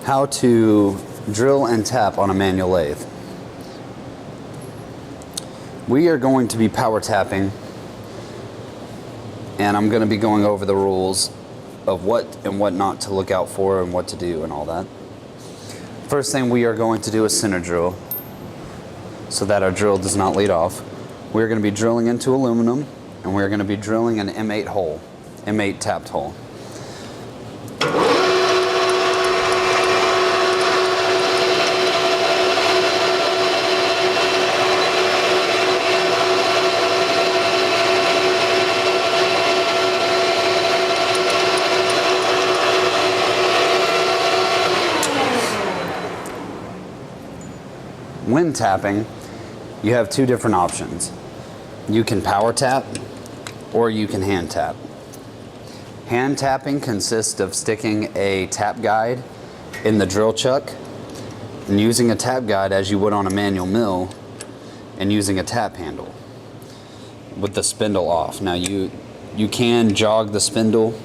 how to drill and tap on a manual lathe. We are going to be power tapping, and I'm going to be going over the rules of what and what not to look out for and what to do and all that. First thing we are going to do is center drill so that our drill does not lead off. We're going to be drilling into aluminum, and we're going to be drilling an M8 hole, M8 tapped hole. When tapping, you have two different options. You can power tap or you can hand tap. Hand tapping consists of sticking a tap guide in the drill chuck and using a tap guide as you would on a manual mill and using a tap handle with the spindle off. Now you can jog the spindle,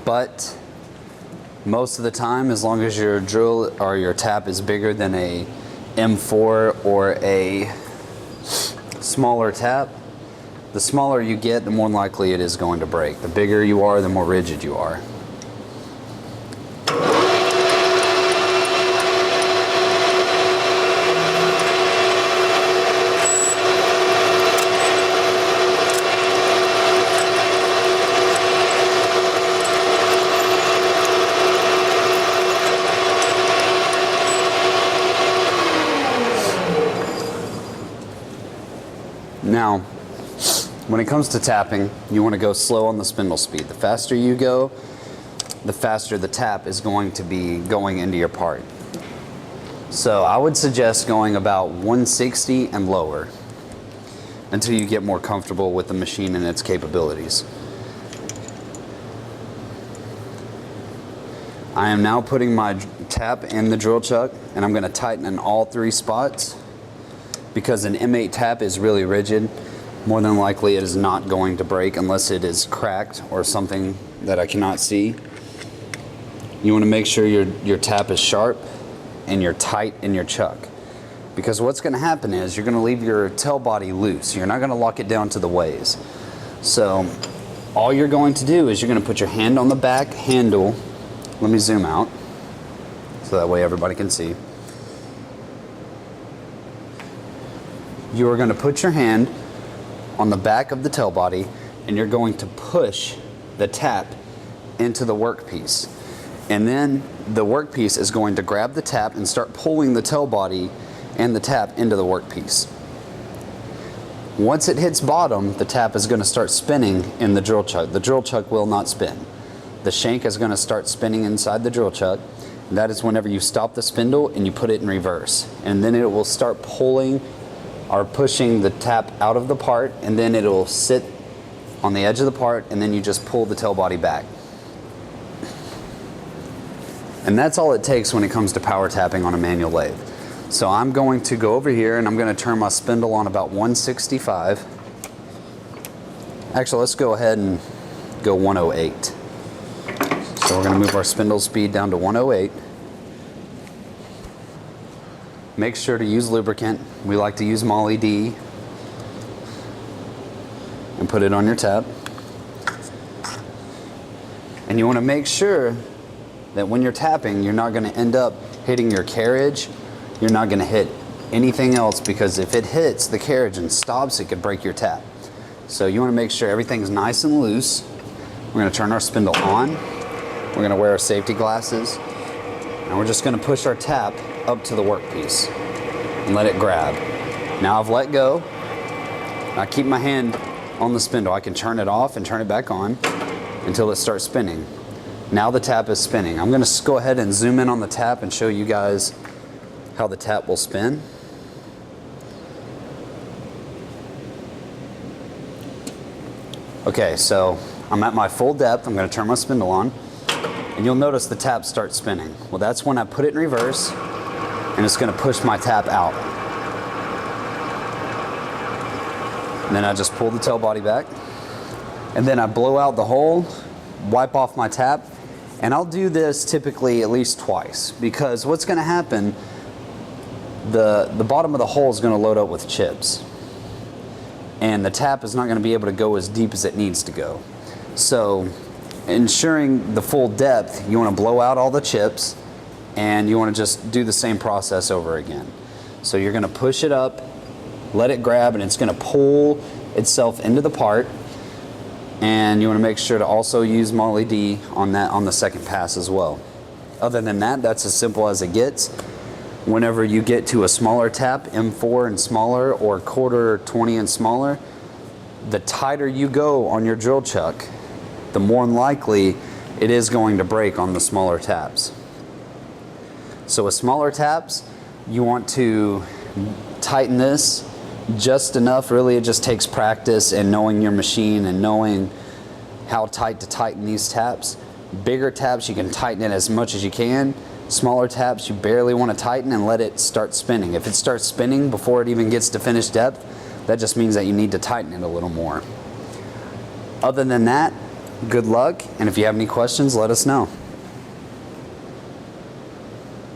but most of the time, as long as your drill or your tap is bigger than a M4 or a smaller tap, the smaller you get, the more likely it is going to break. The bigger you are, the more rigid you are. Now, when it comes to tapping, you want to go slow on the spindle speed. The faster you go, the faster the tap is going to be going into your part. So I would suggest going about 160 and lower until you get more comfortable with the machine and its capabilities. I am now putting my tap in the drill chuck, and I'm going to tighten in all three spots. Because an M8 tap is really rigid, more than likely it is not going to break unless it is cracked or something that I cannot see. You want to make sure your tap is sharp and you're tight in your chuck. Because what's going to happen is you're going to leave your tail body loose. You're not going to lock it down to the ways. So all you're going to do is you're going to put your hand on the back handle. Let me zoom out so that way everybody can see. You are going to put your hand on the back of the tail body and you're going to push the tap into the workpiece. And then the workpiece is going to grab the tap and start pulling the tail body and the tap into the workpiece. Once it hits bottom, the tap is going to start spinning in the drill chuck. The drill chuck will not spin. The shank is going to start spinning inside the drill chuck. That is whenever you stop the spindle and you put it in reverse. And then it will start pulling or pushing the tap out of the part, and then it'll sit on the edge of the part, and then you just pull the tail body back. And that's all it takes when it comes to power tapping on a manual lathe. So I'm going to go over here and I'm going to turn my spindle on about 165. Actually, let's go ahead and go 108. So we're going to move our spindle speed down to 108. Make sure to use lubricant. We like to use Molly D. And put it on your tap. And you want to make sure that when you're tapping, you're not going to end up hitting your carriage. You're not going to hit anything else, because if it hits the carriage and stops, it could break your tap. So you want to make sure everything's nice and loose. We're going to turn our spindle on. We're going to wear our safety glasses. And we're just going to push our tap up to the workpiece and let it grab. Now I've let go. I keep my hand on the spindle. I can turn it off and turn it back on until it starts spinning. Now the tap is spinning. I'm going to go ahead and zoom in on the tap and show you guys how the tap will spin. Okay, so I'm at my full depth. I'm going to turn my spindle on. And you'll notice the tap starts spinning. Well, that's when I put it in reverse, and it's going to push my tap out. And then I just pull the tail body back, and then I blow out the hole, wipe off my tap, And I'll do this typically at least twice, because what's going to happen, the bottom of the hole is going to load up with chips, and the tap is not going to be able to go as deep as it needs to go. So ensuring the full depth, you want to blow out all the chips, and you want to just do the same process over again. So you're going to push it up, let it grab, and it's going to pull itself into the part. And you want to make sure to also use Molly D on that, on the second pass as well. Other than that, that's as simple as it gets. Whenever you get to a smaller tap, M4 and smaller, or quarter 20 and smaller, the tighter you go on your drill chuck, the more likely it is going to break on the smaller taps. So with smaller taps, you want to tighten this just enough. Really, it just takes practice and knowing your machine and knowing how tight to tighten these taps. Bigger taps, you can tighten it as much as you can. Smaller taps, you barely want to tighten and let it start spinning. If it starts spinning before it even gets to finished depth, that just means that you need to tighten it a little more. Other than that, good luck, and if you have any questions, let us know.